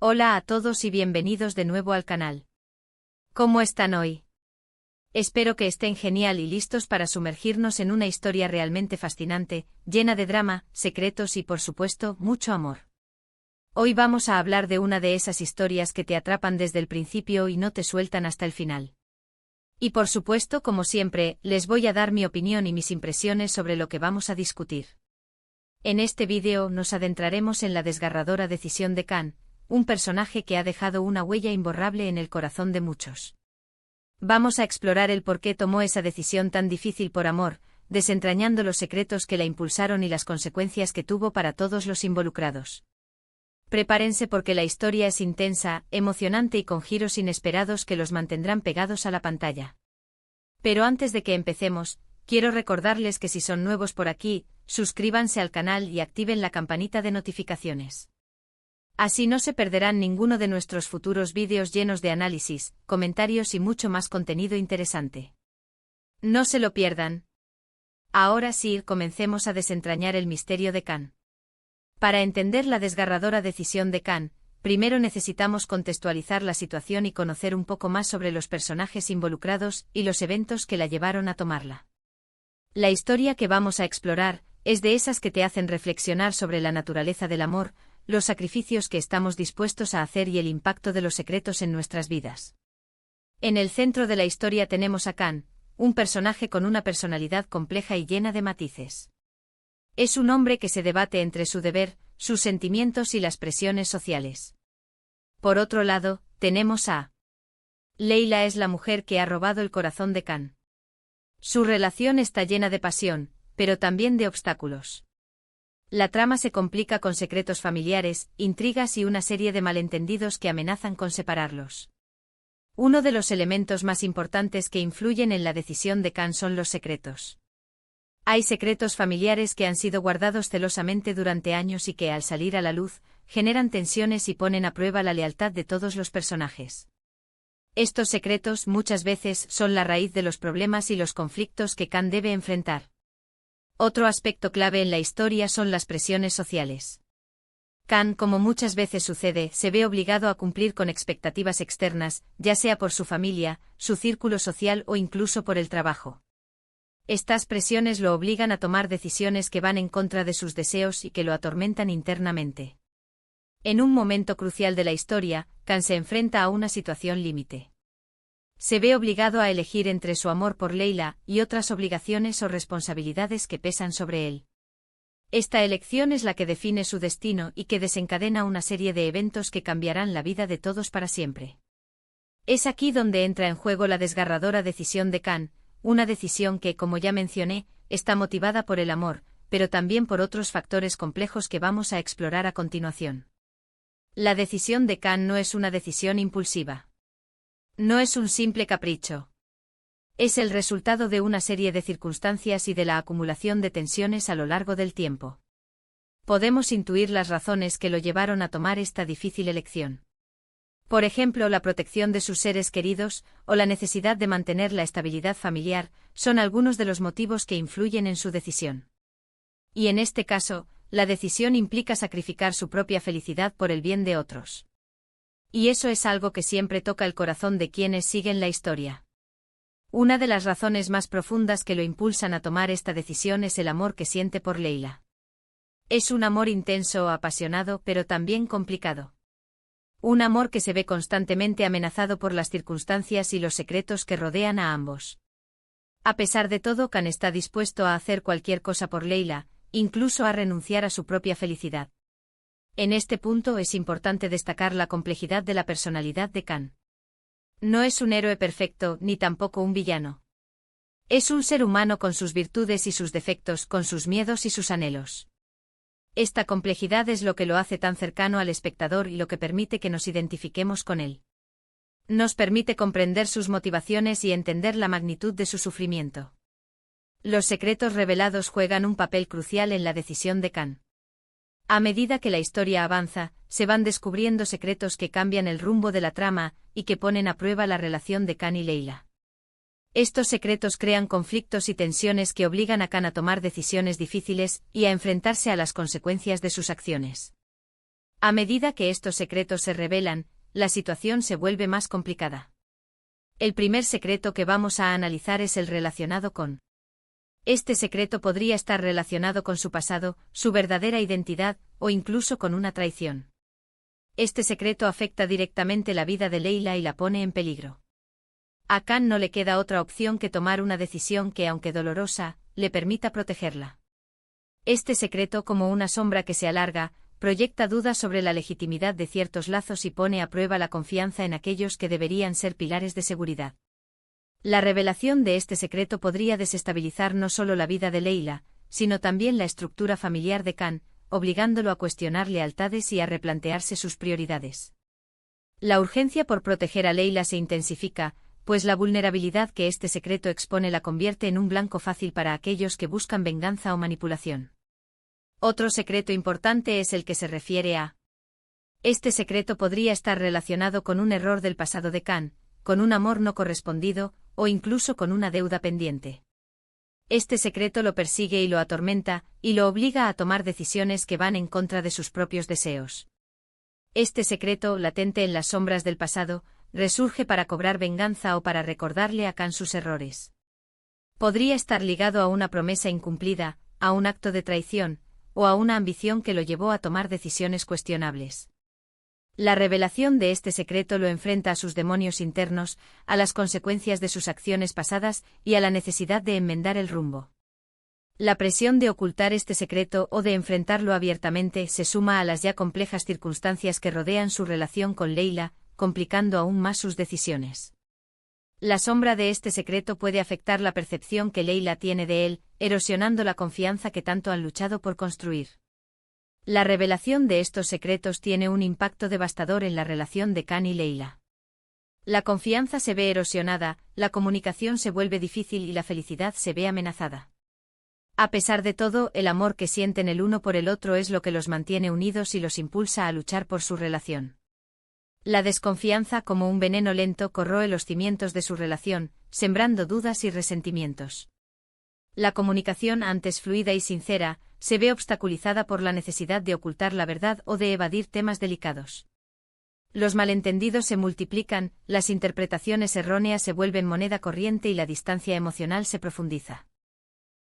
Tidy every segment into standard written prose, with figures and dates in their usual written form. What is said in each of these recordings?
Hola a todos y bienvenidos de nuevo al canal. ¿Cómo están hoy? Espero que estén genial y listos para sumergirnos en una historia realmente fascinante, llena de drama, secretos y por supuesto, mucho amor. Hoy vamos a hablar de una de esas historias que te atrapan desde el principio y no te sueltan hasta el final. Y por supuesto, como siempre, les voy a dar mi opinión y mis impresiones sobre lo que vamos a discutir. En este vídeo nos adentraremos en la desgarradora decisión de Can, un personaje que ha dejado una huella imborrable en el corazón de muchos. Vamos a explorar el por qué tomó esa decisión tan difícil por amor, desentrañando los secretos que la impulsaron y las consecuencias que tuvo para todos los involucrados. Prepárense porque la historia es intensa, emocionante y con giros inesperados que los mantendrán pegados a la pantalla. Pero antes de que empecemos, quiero recordarles que si son nuevos por aquí, suscríbanse al canal y activen la campanita de notificaciones. Así no se perderán ninguno de nuestros futuros vídeos llenos de análisis, comentarios y mucho más contenido interesante. No se lo pierdan. Ahora sí, comencemos a desentrañar el misterio de Can. Para entender la desgarradora decisión de Can, primero necesitamos contextualizar la situación y conocer un poco más sobre los personajes involucrados y los eventos que la llevaron a tomarla. La historia que vamos a explorar es de esas que te hacen reflexionar sobre la naturaleza del amor, los sacrificios que estamos dispuestos a hacer y el impacto de los secretos en nuestras vidas. En el centro de la historia tenemos a Can, un personaje con una personalidad compleja y llena de matices. Es un hombre que se debate entre su deber, sus sentimientos y las presiones sociales. Por otro lado, tenemos a Leila. Es la mujer que ha robado el corazón de Can. Su relación está llena de pasión, pero también de obstáculos. La trama se complica con secretos familiares, intrigas y una serie de malentendidos que amenazan con separarlos. Uno de los elementos más importantes que influyen en la decisión de Can son los secretos. Hay secretos familiares que han sido guardados celosamente durante años y que, al salir a la luz, generan tensiones y ponen a prueba la lealtad de todos los personajes. Estos secretos muchas veces son la raíz de los problemas y los conflictos que Can debe enfrentar. Otro aspecto clave en la historia son las presiones sociales. Can, como muchas veces sucede, se ve obligado a cumplir con expectativas externas, ya sea por su familia, su círculo social o incluso por el trabajo. Estas presiones lo obligan a tomar decisiones que van en contra de sus deseos y que lo atormentan internamente. En un momento crucial de la historia, Can se enfrenta a una situación límite. Se ve obligado a elegir entre su amor por Leila y otras obligaciones o responsabilidades que pesan sobre él. Esta elección es la que define su destino y que desencadena una serie de eventos que cambiarán la vida de todos para siempre. Es aquí donde entra en juego la desgarradora decisión de Can, una decisión que, como ya mencioné, está motivada por el amor, pero también por otros factores complejos que vamos a explorar a continuación. La decisión de Can no es una decisión impulsiva. No es un simple capricho. Es el resultado de una serie de circunstancias y de la acumulación de tensiones a lo largo del tiempo. Podemos intuir las razones que lo llevaron a tomar esta difícil elección. Por ejemplo, la protección de sus seres queridos, o la necesidad de mantener la estabilidad familiar, son algunos de los motivos que influyen en su decisión. Y en este caso, la decisión implica sacrificar su propia felicidad por el bien de otros. Y eso es algo que siempre toca el corazón de quienes siguen la historia. Una de las razones más profundas que lo impulsan a tomar esta decisión es el amor que siente por Leila. Es un amor intenso o apasionado, pero también complicado. Un amor que se ve constantemente amenazado por las circunstancias y los secretos que rodean a ambos. A pesar de todo, Can está dispuesto a hacer cualquier cosa por Leila, incluso a renunciar a su propia felicidad. En este punto es importante destacar la complejidad de la personalidad de Can. No es un héroe perfecto, ni tampoco un villano. Es un ser humano con sus virtudes y sus defectos, con sus miedos y sus anhelos. Esta complejidad es lo que lo hace tan cercano al espectador y lo que permite que nos identifiquemos con él. Nos permite comprender sus motivaciones y entender la magnitud de su sufrimiento. Los secretos revelados juegan un papel crucial en la decisión de Can. A medida que la historia avanza, se van descubriendo secretos que cambian el rumbo de la trama y que ponen a prueba la relación de Can y Leila. Estos secretos crean conflictos y tensiones que obligan a Can a tomar decisiones difíciles y a enfrentarse a las consecuencias de sus acciones. A medida que estos secretos se revelan, la situación se vuelve más complicada. El primer secreto que vamos a analizar es el relacionado con. Este secreto podría estar relacionado con su pasado, su verdadera identidad, o incluso con una traición. Este secreto afecta directamente la vida de Leila y la pone en peligro. A Khan no le queda otra opción que tomar una decisión que, aunque dolorosa, le permita protegerla. Este secreto, como una sombra que se alarga, proyecta dudas sobre la legitimidad de ciertos lazos y pone a prueba la confianza en aquellos que deberían ser pilares de seguridad. La revelación de este secreto podría desestabilizar no solo la vida de Leila, sino también la estructura familiar de Khan, obligándolo a cuestionar lealtades y a replantearse sus prioridades. La urgencia por proteger a Leila se intensifica, pues la vulnerabilidad que este secreto expone la convierte en un blanco fácil para aquellos que buscan venganza o manipulación. Otro secreto importante es el que se refiere a. Este secreto podría estar relacionado con un error del pasado de Khan, con un amor no correspondido, o incluso con una deuda pendiente. Este secreto lo persigue y lo atormenta, y lo obliga a tomar decisiones que van en contra de sus propios deseos. Este secreto, latente en las sombras del pasado, resurge para cobrar venganza o para recordarle a Khan sus errores. Podría estar ligado a una promesa incumplida, a un acto de traición, o a una ambición que lo llevó a tomar decisiones cuestionables. La revelación de este secreto lo enfrenta a sus demonios internos, a las consecuencias de sus acciones pasadas y a la necesidad de enmendar el rumbo. La presión de ocultar este secreto o de enfrentarlo abiertamente se suma a las ya complejas circunstancias que rodean su relación con Leila, complicando aún más sus decisiones. La sombra de este secreto puede afectar la percepción que Leila tiene de él, erosionando la confianza que tanto han luchado por construir. La revelación de estos secretos tiene un impacto devastador en la relación de Khan y Leila. La confianza se ve erosionada, la comunicación se vuelve difícil y la felicidad se ve amenazada. A pesar de todo, el amor que sienten el uno por el otro es lo que los mantiene unidos y los impulsa a luchar por su relación. La desconfianza, como un veneno lento, corroe los cimientos de su relación, sembrando dudas y resentimientos. La comunicación, antes fluida y sincera, se ve obstaculizada por la necesidad de ocultar la verdad o de evadir temas delicados. Los malentendidos se multiplican, las interpretaciones erróneas se vuelven moneda corriente y la distancia emocional se profundiza.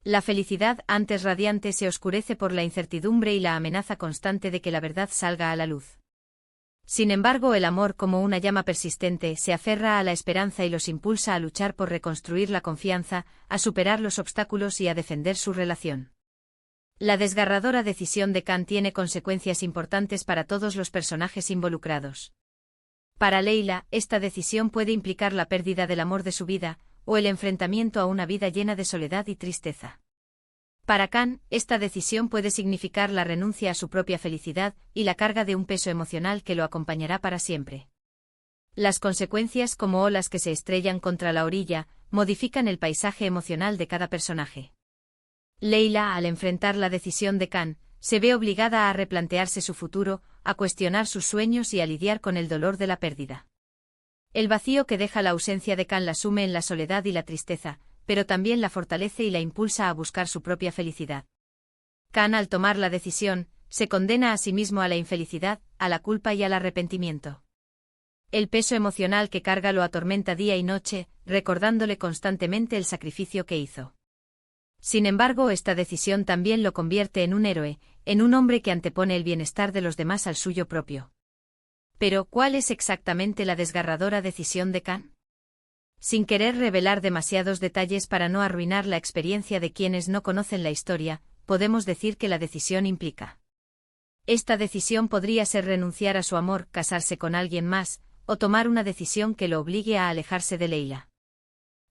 La felicidad, antes radiante, se oscurece por la incertidumbre y la amenaza constante de que la verdad salga a la luz. Sin embargo, el amor, como una llama persistente, se aferra a la esperanza y los impulsa a luchar por reconstruir la confianza, a superar los obstáculos y a defender su relación. La desgarradora decisión de Khan tiene consecuencias importantes para todos los personajes involucrados. Para Leila, esta decisión puede implicar la pérdida del amor de su vida, o el enfrentamiento a una vida llena de soledad y tristeza. Para Khan, esta decisión puede significar la renuncia a su propia felicidad y la carga de un peso emocional que lo acompañará para siempre. Las consecuencias, como olas que se estrellan contra la orilla, modifican el paisaje emocional de cada personaje. Leila, al enfrentar la decisión de Khan, se ve obligada a replantearse su futuro, a cuestionar sus sueños y a lidiar con el dolor de la pérdida. El vacío que deja la ausencia de Khan la sume en la soledad y la tristeza, pero también la fortalece y la impulsa a buscar su propia felicidad. Khan, al tomar la decisión, se condena a sí mismo a la infelicidad, a la culpa y al arrepentimiento. El peso emocional que carga lo atormenta día y noche, recordándole constantemente el sacrificio que hizo. Sin embargo, esta decisión también lo convierte en un héroe, en un hombre que antepone el bienestar de los demás al suyo propio. Pero, ¿cuál es exactamente la desgarradora decisión de Khan? Sin querer revelar demasiados detalles para no arruinar la experiencia de quienes no conocen la historia, podemos decir que la decisión implica. Esta decisión podría ser renunciar a su amor, casarse con alguien más, o tomar una decisión que lo obligue a alejarse de Leila.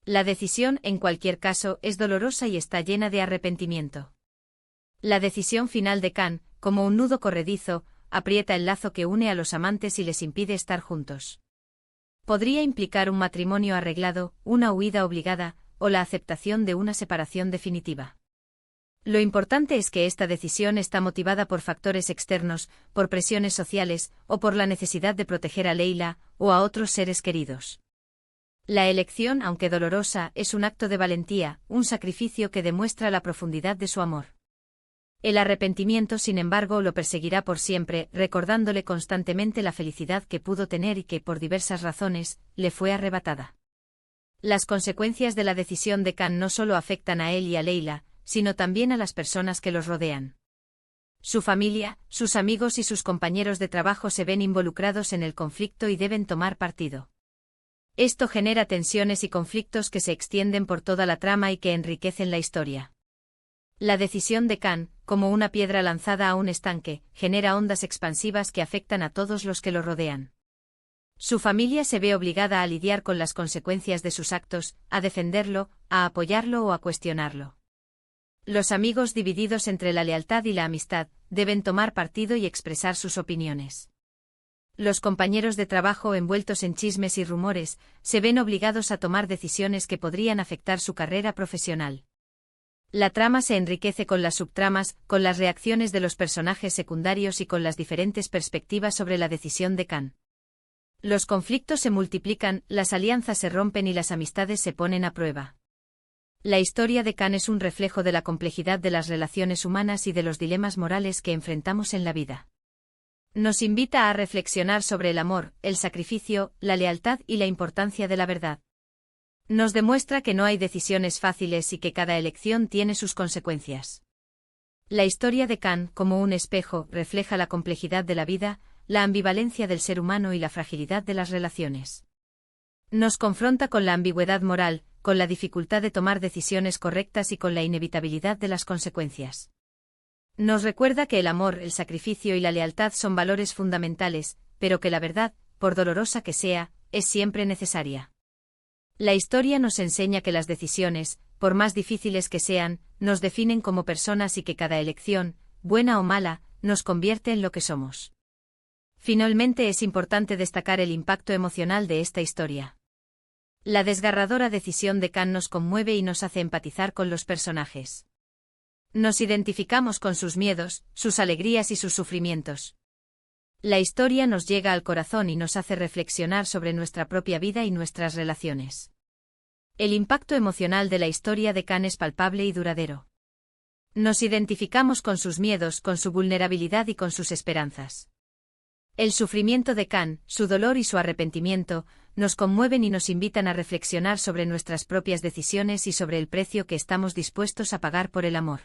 La decisión, en cualquier caso, es dolorosa y está llena de arrepentimiento. La decisión final de Khan, como un nudo corredizo, aprieta el lazo que une a los amantes y les impide estar juntos. Podría implicar un matrimonio arreglado, una huida obligada, o la aceptación de una separación definitiva. Lo importante es que esta decisión está motivada por factores externos, por presiones sociales, o por la necesidad de proteger a Leila, o a otros seres queridos. La elección, aunque dolorosa, es un acto de valentía, un sacrificio que demuestra la profundidad de su amor. El arrepentimiento, sin embargo, lo perseguirá por siempre, recordándole constantemente la felicidad que pudo tener y que, por diversas razones, le fue arrebatada. Las consecuencias de la decisión de Khan no solo afectan a él y a Leila, sino también a las personas que los rodean. Su familia, sus amigos y sus compañeros de trabajo se ven involucrados en el conflicto y deben tomar partido. Esto genera tensiones y conflictos que se extienden por toda la trama y que enriquecen la historia. La decisión de Khan, como una piedra lanzada a un estanque, genera ondas expansivas que afectan a todos los que lo rodean. Su familia se ve obligada a lidiar con las consecuencias de sus actos, a defenderlo, a apoyarlo o a cuestionarlo. Los amigos, divididos entre la lealtad y la amistad, deben tomar partido y expresar sus opiniones. Los compañeros de trabajo, envueltos en chismes y rumores, se ven obligados a tomar decisiones que podrían afectar su carrera profesional. La trama se enriquece con las subtramas, con las reacciones de los personajes secundarios y con las diferentes perspectivas sobre la decisión de Khan. Los conflictos se multiplican, las alianzas se rompen y las amistades se ponen a prueba. La historia de Khan es un reflejo de la complejidad de las relaciones humanas y de los dilemas morales que enfrentamos en la vida. Nos invita a reflexionar sobre el amor, el sacrificio, la lealtad y la importancia de la verdad. Nos demuestra que no hay decisiones fáciles y que cada elección tiene sus consecuencias. La historia de Khan, como un espejo, refleja la complejidad de la vida, la ambivalencia del ser humano y la fragilidad de las relaciones. Nos confronta con la ambigüedad moral, con la dificultad de tomar decisiones correctas y con la inevitabilidad de las consecuencias. Nos recuerda que el amor, el sacrificio y la lealtad son valores fundamentales, pero que la verdad, por dolorosa que sea, es siempre necesaria. La historia nos enseña que las decisiones, por más difíciles que sean, nos definen como personas y que cada elección, buena o mala, nos convierte en lo que somos. Finalmente, es importante destacar el impacto emocional de esta historia. La desgarradora decisión de Khan nos conmueve y nos hace empatizar con los personajes. Nos identificamos con sus miedos, sus alegrías y sus sufrimientos. La historia nos llega al corazón y nos hace reflexionar sobre nuestra propia vida y nuestras relaciones. El impacto emocional de la historia de Khan es palpable y duradero. Nos identificamos con sus miedos, con su vulnerabilidad y con sus esperanzas. El sufrimiento de Khan, su dolor y su arrepentimiento, nos conmueven y nos invitan a reflexionar sobre nuestras propias decisiones y sobre el precio que estamos dispuestos a pagar por el amor.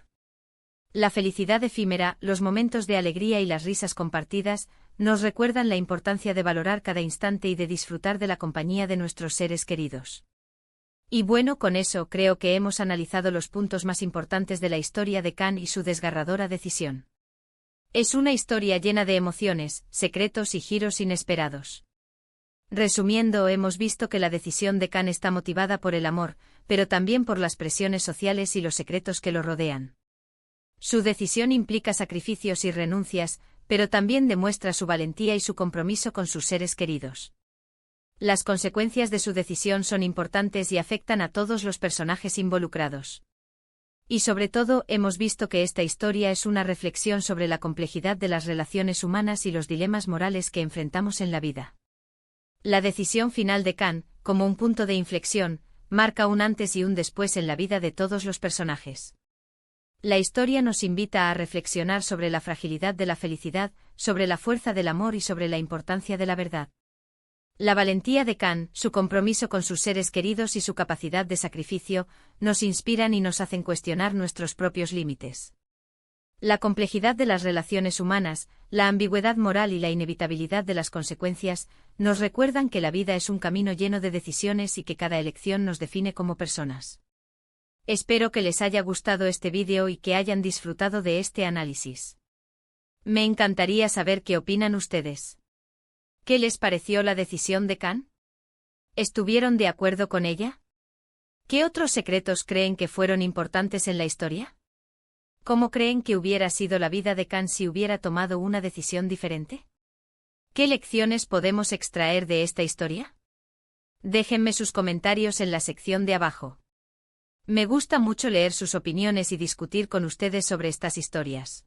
La felicidad efímera, los momentos de alegría y las risas compartidas, nos recuerdan la importancia de valorar cada instante y de disfrutar de la compañía de nuestros seres queridos. Y bueno, con eso creo que hemos analizado los puntos más importantes de la historia de Khan y su desgarradora decisión. Es una historia llena de emociones, secretos y giros inesperados. Resumiendo, hemos visto que la decisión de Khan está motivada por el amor, pero también por las presiones sociales y los secretos que lo rodean. Su decisión implica sacrificios y renuncias, pero también demuestra su valentía y su compromiso con sus seres queridos. Las consecuencias de su decisión son importantes y afectan a todos los personajes involucrados. Y sobre todo, hemos visto que esta historia es una reflexión sobre la complejidad de las relaciones humanas y los dilemas morales que enfrentamos en la vida. La decisión final de Khan, como un punto de inflexión, marca un antes y un después en la vida de todos los personajes. La historia nos invita a reflexionar sobre la fragilidad de la felicidad, sobre la fuerza del amor y sobre la importancia de la verdad. La valentía de Khan, su compromiso con sus seres queridos y su capacidad de sacrificio, nos inspiran y nos hacen cuestionar nuestros propios límites. La complejidad de las relaciones humanas, la ambigüedad moral y la inevitabilidad de las consecuencias, nos recuerdan que la vida es un camino lleno de decisiones y que cada elección nos define como personas. Espero que les haya gustado este vídeo y que hayan disfrutado de este análisis. Me encantaría saber qué opinan ustedes. ¿Qué les pareció la decisión de Khan? ¿Estuvieron de acuerdo con ella? ¿Qué otros secretos creen que fueron importantes en la historia? ¿Cómo creen que hubiera sido la vida de Khan si hubiera tomado una decisión diferente? ¿Qué lecciones podemos extraer de esta historia? Déjenme sus comentarios en la sección de abajo. Me gusta mucho leer sus opiniones y discutir con ustedes sobre estas historias.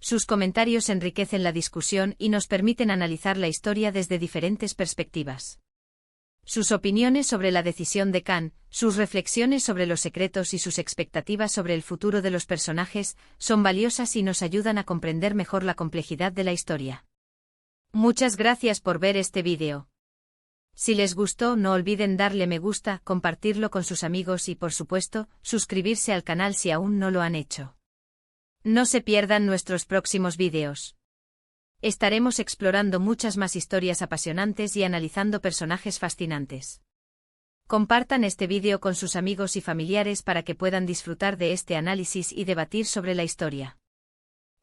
Sus comentarios enriquecen la discusión y nos permiten analizar la historia desde diferentes perspectivas. Sus opiniones sobre la decisión de Khan, sus reflexiones sobre los secretos y sus expectativas sobre el futuro de los personajes son valiosas y nos ayudan a comprender mejor la complejidad de la historia. Muchas gracias por ver este vídeo. Si les gustó, no olviden darle me gusta, compartirlo con sus amigos y, por supuesto, suscribirse al canal si aún no lo han hecho. No se pierdan nuestros próximos vídeos. Estaremos explorando muchas más historias apasionantes y analizando personajes fascinantes. Compartan este vídeo con sus amigos y familiares para que puedan disfrutar de este análisis y debatir sobre la historia.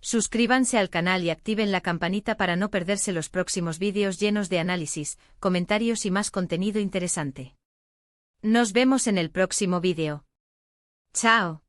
Suscríbanse al canal y activen la campanita para no perderse los próximos vídeos llenos de análisis, comentarios y más contenido interesante. Nos vemos en el próximo vídeo. ¡Chao!